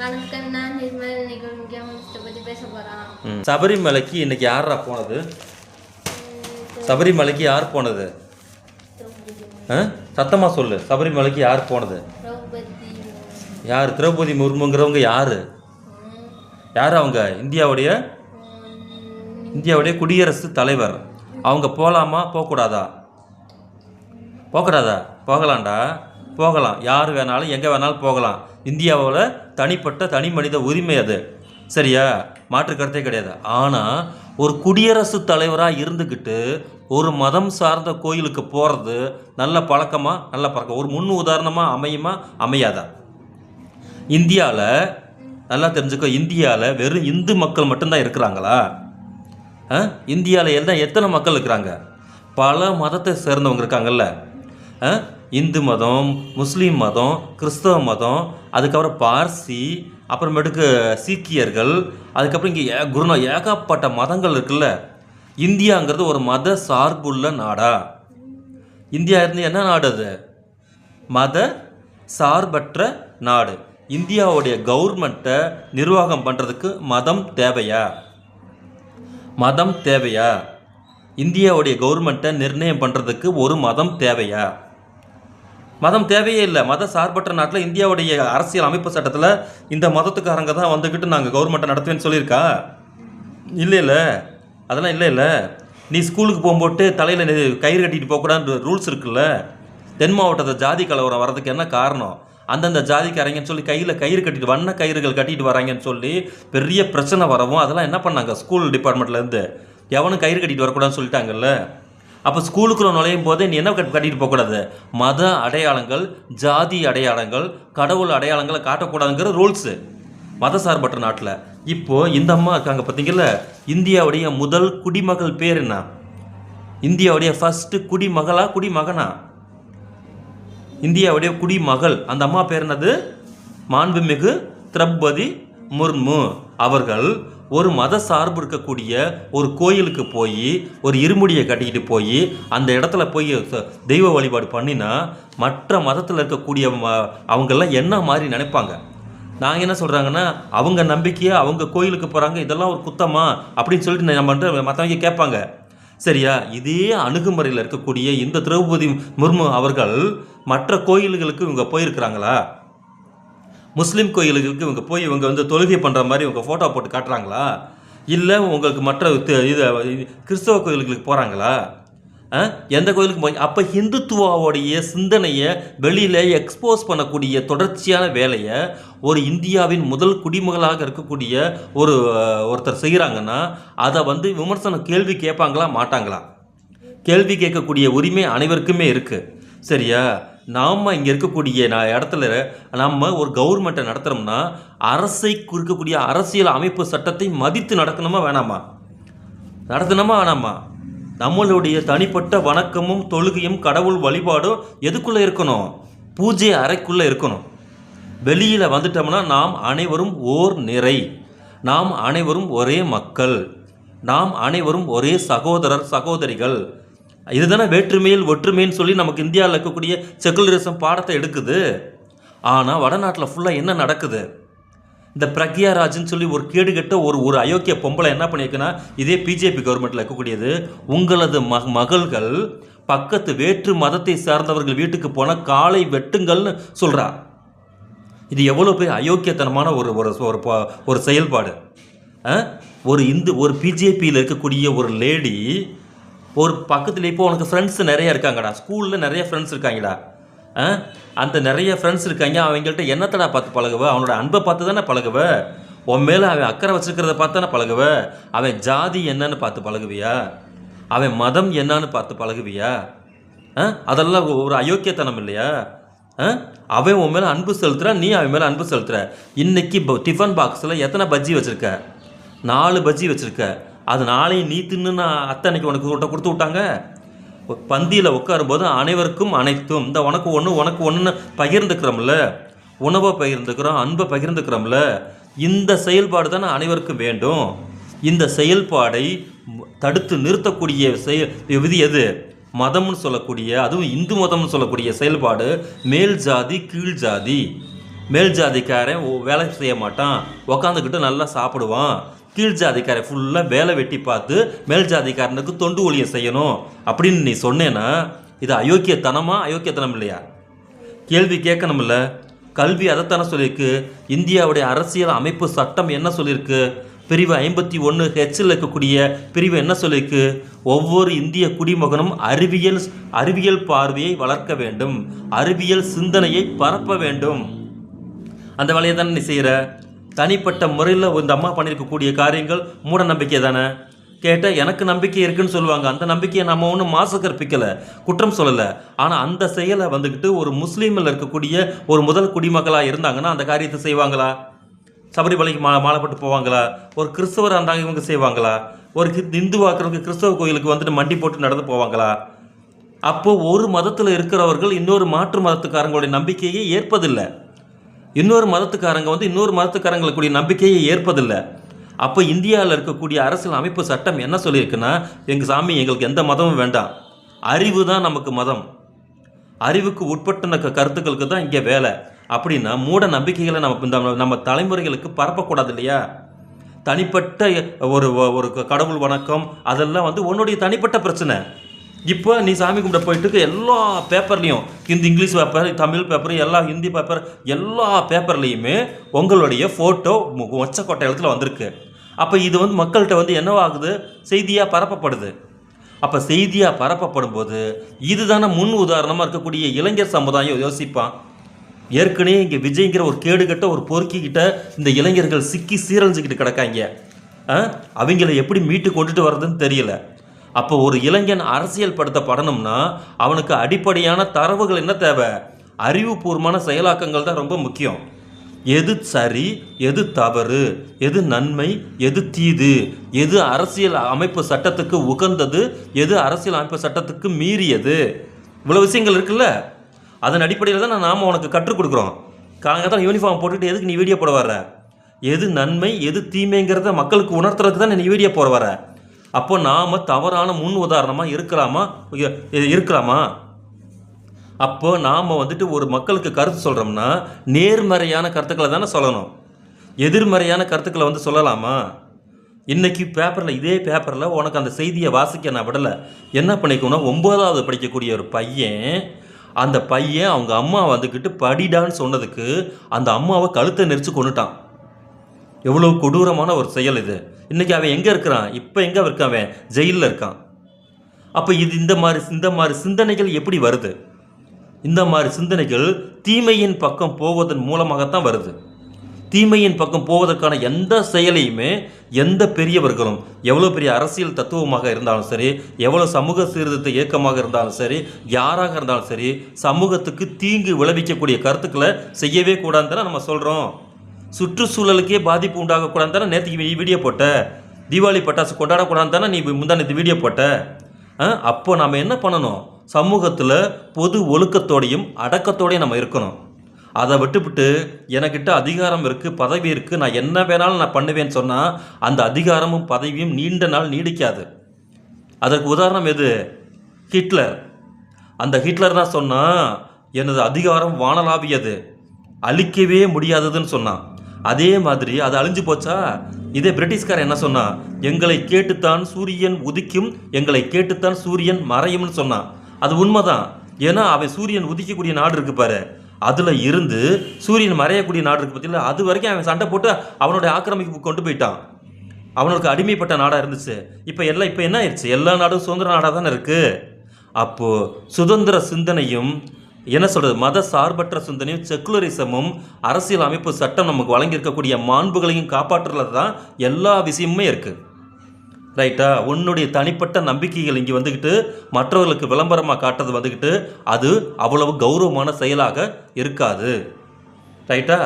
வணக்கம், நான் நிர்மல். இன்னைக்கு ஒரு முக்கியமான விஷயத்தை பற்றி பேச போகிறோம். சபரிமலைக்கு இன்னைக்கு யாரா போனது? சபரிமலைக்கு யார் போனது? சத்தமாக சொல்லு. சபரிமலைக்கு யார் போனது? யார்? திரௌபதி முர்முங்கிறவங்க யார்? யார் அவங்க? இந்தியாவுடைய குடியரசுத் தலைவர். அவங்க போகலாமா போகக்கூடாதா? போகக்கூடாதா? போகலாம்டா, போகலாம். யார் வேணாலும் எங்கே வேணாலும் போகலாம். இந்தியாவில் தனிப்பட்ட தனி மனித உரிமை அது, சரியா? மாற்று கருத்தே கிடையாது. ஆனால் ஒரு குடியரசுத் தலைவராக இருந்துக்கிட்டு ஒரு மதம் சார்ந்த கோயிலுக்கு போகிறது நல்ல பழக்கமாக? நல்ல பழக்கம். ஒரு முன் உதாரணமாக அமையுமா அமையாதா? இந்தியாவில் நல்லா தெரிஞ்சுக்கோ, இந்தியாவில் வெறும் இந்து மக்கள் மட்டும்தான் இருக்கிறாங்களா? இந்தியாவில் எத்தனை மக்கள் இருக்கிறாங்க? பல மதத்தை சேர்ந்தவங்க இருக்காங்கல்ல. இந்து மதம், முஸ்லீம் மதம், கிறிஸ்தவ மதம், அதுக்கப்புறம் பார்சி, அப்புறமேட்டுக்கு சீக்கியர்கள், அதுக்கப்புறம் இங்கே ஏகப்பட்ட மதங்கள் இருக்குல்ல. இந்தியாங்கிறது ஒரு மத சார்புள்ள நாடா? இந்தியா இருந்து என்ன நாடு அது? மத சார்பற்ற நாடு. இந்தியாவுடைய கவர்மெண்ட்டை நிர்வாகம் பண்ணுறதுக்கு மதம் தேவையா? மதம் தேவையா? இந்தியாவுடைய கவர்மெண்ட்டை நிர்ணயம் பண்ணுறதுக்கு ஒரு மதம் தேவையா? மதம் தேவையே இல்லை. மத சார்பற்ற நாட்டில் இந்தியாவுடைய அரசியல் அமைப்பு சட்டத்தில் இந்த மதத்துக்காரங்க தான் வந்துக்கிட்டு நாங்கள் கவர்மெண்ட்டை நடத்துவேன்னு சொல்லியிருக்கா? இல்லை, அதெல்லாம் இல்லை. நீ ஸ்கூலுக்கு போகும்போது தலையில் கயிறு கட்டிட்டு போகக்கூடாதுன்ற ரூல்ஸ் இருக்குல்ல. தென் மாவட்டத்தை ஜாதி கலவரம் வர்றதுக்கு என்ன காரணம்? அந்தந்த ஜாதிக்காரங்கன்னு சொல்லி கையில் கயிறு கட்டிட்டு, வண்ண கயிறுகள் கட்டிட்டு வராங்கன்னு சொல்லி பெரிய பிரச்சனை வரவும் அதெல்லாம் என்ன பண்ணாங்க? ஸ்கூல் டிபார்ட்மெண்ட்லேருந்து எவனும் கயிறு கட்டிட்டு வரக்கூடாதுன்னு சொல்லிட்டாங்கல்ல. அப்போ ஸ்கூலுக்குள்ள நுழையும் போதே நீ என்ன கட்டிட்டு போகக்கூடாது? மத அடையாளங்கள், ஜாதி அடையாளங்கள், கடவுள் அடையாளங்களை காட்டக்கூடாதுங்கிற ரூல்ஸு மத சார்பற்ற நாட்டில். இப்போது இந்த அம்மா இருக்காங்க பார்த்தீங்கல்ல, இந்தியாவுடைய முதல் குடிமகள் பேர் என்ன? இந்தியாவுடைய ஃபஸ்ட்டு குடிமகளா குடிமகனா? இந்தியாவுடைய குடிமகள். அந்த அம்மா பேர் என்னது? மாண்புமிகு திரௌபதி முர்மு அவர்கள் ஒரு மத சார்பு இருக்கக்கூடிய ஒரு கோயிலுக்கு போய் ஒரு இருமுடியை கட்டிக்கிட்டு போய் அந்த இடத்துல போய் தெய்வ வழிபாடு பண்ணினா மற்ற மதத்தில் இருக்கக்கூடிய அவங்கெல்லாம் என்ன மாதிரி நினைப்பாங்க? நாங்கள் என்ன சொல்கிறாங்கன்னா, அவங்க நம்பிக்கையை அவங்க கோயிலுக்கு போகிறாங்க, இதெல்லாம் ஒரு குத்தமா அப்படின்னு சொல்லிட்டு நம்ம மற்றவங்க கேட்பாங்க, சரியா? இதே அணுகுமுறையில் இருக்கக்கூடிய இந்த திரௌபதி முர்மு அவர்கள் மற்ற கோயில்களுக்கு இவங்க போயிருக்கிறாங்களா? முஸ்லீம் கோயில்களுக்கு இவங்க போய் இவங்க தொழுகை பண்ணுற மாதிரி இவங்க ஃபோட்டோ போட்டு காட்டுறாங்களா? இல்லை உங்களுக்கு மற்ற கிறிஸ்தவ கோயில்களுக்கு போகிறாங்களா? எந்த கோயிலுக்கு போய்? அப்போ ஹிந்துத்துவாவுடைய சிந்தனையை வெளியில் எக்ஸ்போஸ் பண்ணக்கூடிய தொடர்ச்சியான வேலையை ஒரு இந்தியாவின் முதல் குடிமகளாக இருக்கக்கூடிய ஒருத்தர் செய்கிறாங்கன்னா அதை விமர்சனம் கேள்வி கேட்பாங்களா மாட்டாங்களா? கேள்வி கேட்கக்கூடிய உரிமை அனைவருக்குமே இருக்குது, சரியா? நாம் இங்கே இருக்கக்கூடிய இடத்துல நம்ம ஒரு கவர்மெண்ட்டை நடத்துகிறோம்னா அரசை இருக்கக்கூடிய அரசியல் அமைப்பு சட்டத்தை மதித்து நடக்கணுமா வேணாமா? நடத்தணுமா வேணாமா? நம்மளுடைய தனிப்பட்ட வணக்கமும் தொழுகையும் கடவுள் வழிபாடும் எதுக்குள்ளே இருக்கணும்? பூஜை அறைக்குள்ளே இருக்கணும். வெளியில் வந்துட்டோம்னா நாம் அனைவரும் ஓர் நிறை, நாம் அனைவரும் ஒரே மக்கள், நாம் அனைவரும் ஒரே சகோதரர் சகோதரிகள். இதுதானே வேற்றுமையில் ஒற்றுமைன்னு சொல்லி நமக்கு இந்தியாவில் இருக்கக்கூடிய செகுலரிசம் பாடத்தை எடுக்குது. ஆனால் வடநாட்டில் ஃபுல்லாக என்ன நடக்குது? இந்த பிரக்யாராஜ்னு சொல்லி ஒரு கேடுகட்ட ஒரு அயோக்கிய பொம்பளை என்ன பண்ணியிருக்குன்னா, இதே பிஜேபி கவர்மெண்ட்டில் இருக்கக்கூடியது, உங்களது மகள்கள் பக்கத்து வேற்று மதத்தை சார்ந்தவர்கள் வீட்டுக்கு போனால் காலை வெட்டுங்கள்னு சொல்கிறா. இது எவ்வளோ பெரிய அயோக்கியத்தனமான ஒரு செயல்பாடு. ஒரு பிஜேபியில் இருக்கக்கூடிய ஒரு லேடி ஒரு பக்கத்தில், இப்போ உனக்கு ஃப்ரெண்ட்ஸ் நிறைய இருக்காங்கடா, ஸ்கூலில் நிறைய ஃப்ரெண்ட்ஸ் இருக்காங்கடா, அந்த நிறைய ஃப்ரெண்ட்ஸ் இருக்காங்க, அவங்கள்ட்ட என்னத்தடா பார்த்து பழகுவ? அவனோட அன்பை பார்த்து தானே பழகுவ? உன் மேலே அவன் அக்கறை வச்சுருக்கிறத பார்த்து தானே பழகுவ? அவன் ஜாதி என்னன்னு பார்த்து பழகுவியா? அவன் மதம் என்னன்னு பார்த்து பழகுவியா? அதெல்லாம் ஒரு அயோக்கியத்தனம் இல்லையா? அவன் உன் மேலே அன்பு செலுத்துகிறான், நீ அவன் மேலே அன்பு செலுத்துற. இன்றைக்கி டிஃபன் பாக்ஸில் எத்தனை பஜ்ஜி வச்சுருக்க? 4 பஜ்ஜி வச்சுருக்க. அது நாளையும் நீ தின்னுன்னு அத்தனைக்கு உனக்கு கொடுத்து விட்டாங்க. பந்தியில் உட்காரும்போது அனைவருக்கும் அனைத்தும், இந்த உனக்கு ஒன்றுன்னு பகிர்ந்துக்கிறோம்ல, உணவை பகிர்ந்துக்கிறோம், அன்பை பகிர்ந்துக்கிறோம்ல, இந்த செயல்பாடு தானே அனைவருக்கும் வேண்டும். இந்த செயல்பாடை தடுத்து நிறுத்தக்கூடிய விதி எது? மதம்னு சொல்லக்கூடிய, அதுவும் இந்து மதம்னு சொல்லக்கூடிய செயல்பாடு மேல் ஜாதி கீழ் ஜாதி, மேல் ஜாதிக்காரன் வேலை செய்ய மாட்டான், உக்காந்துக்கிட்டு நல்லா சாப்பிடுவான். கீழ் ஜாதிக்காரன் ஃபுல்லாக வேலை வெட்டி பார்த்து மேல் ஜாதிக்காரனுக்கு தொண்டு ஊழியம் செய்யணும் அப்படின்னு நீ சொன்னேன்னா இது அயோக்கியத்தனமா? அயோக்கியத்தனம் இல்லையா? கேள்வி கேட்கணும்ல. கல்வி அதைத்தானே சொல்லியிருக்கு. இந்தியாவுடைய அரசியல் அமைப்பு சட்டம் என்ன சொல்லியிருக்கு? பிரிவு 51H இருக்கக்கூடிய பிரிவு என்ன சொல்லியிருக்கு? ஒவ்வொரு இந்திய குடிமகனும் அறிவியல் பார்வையை வளர்க்க வேண்டும், அறிவியல் சிந்தனையை பரப்ப வேண்டும். அந்த வேலையை தானே நீ செய்கிற. தனிப்பட்ட முறையில் இந்த அம்மா பண்ணியிருக்கக்கூடிய காரியங்கள் மூட நம்பிக்கை தானே. கேட்டால் எனக்கு நம்பிக்கை இருக்குன்னு சொல்லுவாங்க. அந்த நம்பிக்கையை நம்ம ஒன்றும் மாசு கற்பிக்கலை, குற்றம் சொல்லலை. ஆனால் அந்த செயலை வந்துக்கிட்டு ஒரு முஸ்லீமில் இருக்கக்கூடிய ஒரு முதல் குடிமக்களாக இருந்தாங்கன்னா அந்த காரியத்தை செய்வாங்களா? சபரிமலைக்கு மாலைப்பட்டு போவாங்களா? ஒரு கிறிஸ்தவர் இருந்தாங்க இவங்க செய்வாங்களா? ஒரு இந்துவாக்குறவங்க கிறிஸ்தவ கோயிலுக்கு வந்துட்டு மண்டி போட்டு நடந்து போவாங்களா? அப்போது ஒரு மதத்தில் இருக்கிறவர்கள் இன்னொரு மாற்று மதத்துக்காரங்களுடைய நம்பிக்கையை ஏற்பதில்லை. இன்னொரு மதத்துக்காரங்க இன்னொரு மதத்துக்காரங்களுக்குரிய நம்பிக்கையை ஏற்பதில்லை. அப்போ இந்தியாவில் இருக்கக்கூடிய அரசியல் அமைப்பு சட்டம் என்ன சொல்லியிருக்குன்னா, எங்கள் சாமி எங்களுக்கு எந்த மதமும் வேண்டாம், அறிவு தான் நமக்கு மதம், அறிவுக்கு உட்பட்ட கருத்துக்களுக்கு தான் இங்கே வேலை அப்படின்னா மூட நம்பிக்கைகளை நம்ம தலைமுறைகளுக்கு பரப்பக்கூடாது இல்லையா? தனிப்பட்ட ஒரு கடவுள் வணக்கம் அதெல்லாம் உன்னுடைய தனிப்பட்ட பிரச்சனை. இப்போ நீ சாமி கும்பிட போயிட்டு எல்லா பேப்பர்லேயும் இங்கிலீஷ் பேப்பர், தமிழ் பேப்பர், எல்லா ஹிந்தி பேப்பர், எல்லா பேப்பர்லேயுமே உங்களுடைய ஃபோட்டோ ஒச்சக்கொட்டை எழுத்துல வந்திருக்கு. அப்போ இது மக்கள்கிட்ட என்னவாகுது? செய்தியாக பரப்பப்படுது. அப்போ செய்தியாக பரப்பப்படும் போது இதுதானே முன் உதாரணமாக இருக்கக்கூடிய இளைஞர் சமுதாயம் யோசிப்பான். ஏற்கனவே இங்கே விஜய்ங்கிற ஒரு கேடுகட்ட ஒரு பொறுக்கிக்கிட்ட இந்த இளைஞர்கள் சிக்கி சீரழிஞ்சிக்கிட்டு கிடக்காங்க. அவங்கள எப்படி மீட்டு கொண்டுட்டு வர்றதுன்னு தெரியல. அப்போ ஒரு இளைஞன் அரசியல் படுத்தப்படணும்னா அவனுக்கு அடிப்படையான தரவுகள் என்ன தேவை? அறிவுபூர்வமான செயலாக்கங்கள் தான் ரொம்ப முக்கியம். எது சரி, எது தவறு, எது நன்மை, எது தீது, எது அரசியல் அமைப்பு சட்டத்துக்கு உகந்தது, எது அரசியல் அமைப்பு சட்டத்துக்கு மீறியது, இவ்வளோ விஷயங்கள் இருக்குல்ல. அதன் அடிப்படையில் தான் நாம் உனக்கு கற்றுக் கொடுக்குறோம். காலங்காலத்தில் யூனிஃபார்ம் போட்டுக்கிட்டு எதுக்கு நீ வீடியோ போட வர? எது நன்மை எது தீமைங்கிறத மக்களுக்கு உணர்த்துறதுக்கு தான் நீ வீடியோ போட வர. அப்போ நாம் தவறான முன் உதாரணமாக இருக்கலாமா? அப்போ நாம் ஒரு மக்களுக்கு கருத்து சொல்கிறோம்னா நேர்மறையான கருத்துக்களை தானே சொல்லணும். எதிர்மறையான கருத்துக்களை சொல்லலாமா? இன்றைக்கி பேப்பரில், இதே பேப்பரில் உனக்கு அந்த செய்தியை வாசிக்க நான் விடலை. என்ன பண்ணிக்கணும்னா 9வது படிக்கக்கூடிய ஒரு பையன், அந்த பையன் அவங்க அம்மா படிடான்னு சொன்னதுக்கு அந்த அம்மாவை கழுத்தை நெரிச்சு கொண்டுட்டான். எவ்வளோ கொடூரமான ஒரு செயல் இது. இன்றைக்கி அவன் எங்கே இருக்கிறான்? இப்போ எங்கே இருக்கான்? அவன் ஜெயிலில் இருக்கான். அப்போ இது இந்த மாதிரி சிந்தனைகள் எப்படி வருது? இந்த மாதிரி சிந்தனைகள் தீமையின் பக்கம் போவதன் மூலமாகத்தான் வருது. தீமையின் பக்கம் போவதற்கான எந்த செயலையுமே எந்த பெரியவர்களும், எவ்வளோ பெரிய அரசியல் தத்துவமாக இருந்தாலும் சரி, எவ்வளோ சமூக சீர்திருத்த இயக்கமாக இருந்தாலும் சரி, யாராக இருந்தாலும் சரி, சமூகத்துக்கு தீங்கு விளைவிக்கக்கூடிய கருத்துக்களை செய்யவே கூடாதுன்னு தானே நம்ம சொல்கிறோம். சுற்றுச்சூழலுக்கே பாதிப்பு உண்டாகக்கூடாது தானே நேற்றுக்கு வீடியோ போட்ட. தீபாவளி பட்டாசு கொண்டாடக்கூடாது தானே நீ முந்தானத்து வீடியோ போட்ட. அப்போ நம்ம என்ன பண்ணணும்? சமூகத்தில் பொது ஒழுக்கத்தோடையும் அடக்கத்தோடையும் நம்ம இருக்கணும். அதை விட்டுவிட்டு எனக்கிட்ட அதிகாரம் இருக்குது, பதவி இருக்குது, நான் என்ன வேணாலும் நான் பண்ணுவேன்னு சொன்னால் அந்த அதிகாரமும் பதவியும் நீண்ட நாள் நீடிக்காது. அதற்கு உதாரணம் எது? ஹிட்லர். அந்த ஹிட்லர் தான் சொன்னான், எனது அதிகாரம் வானலாவியது, அழிக்கவே முடியாததுன்னு சொன்னான். அதே மாதிரி அது அழிஞ்சு போச்சா? இதே பிரிட்டிஷ்காரன் என்ன சொன்னான்? எங்களை கேட்டுத்தான் சூரியன் உதிக்கும், எங்களை கேட்டுத்தான் சூரியன் மறையும்னு சொன்னான். அது உண்மைதான். ஏன்னா அவன் சூரியன் உதிக்கக்கூடிய நாடு இருக்கு பாரு, அதில் இருந்து சூரியன் மறையக்கூடிய நாடு இருக்கு பார்த்தீங்களா, அது வரைக்கும் அவன் சண்டை போட்டு அவனுடைய ஆக்கிரமிப்பு கொண்டு போயிட்டான். அவனுக்கு அடிமைப்பட்ட நாடாக இருந்துச்சு. இப்போ என்ன ஆயிடுச்சு? எல்லா நாடும் சுதந்திர நாடாக தானே இருக்குது. அப்போது சுதந்திர சிந்தனையும் என்ன சொல்கிறது, மத சார்பற்ற சிந்தனையும் செக்குலரிசமும் அரசியல் அமைப்பு சட்டம் நமக்கு வழங்கியிருக்கக்கூடிய மாண்புகளையும் காப்பாற்றுறது தான் எல்லா விஷயமுமே இருக்குது. ரைட்டா? உன்னுடைய தனிப்பட்ட நம்பிக்கைகள் இங்கே மற்றவர்களுக்கு விளம்பரமாக காட்டுறது அது அவ்வளவு கௌரவமான செயலாக இருக்காது. ரைட்டா?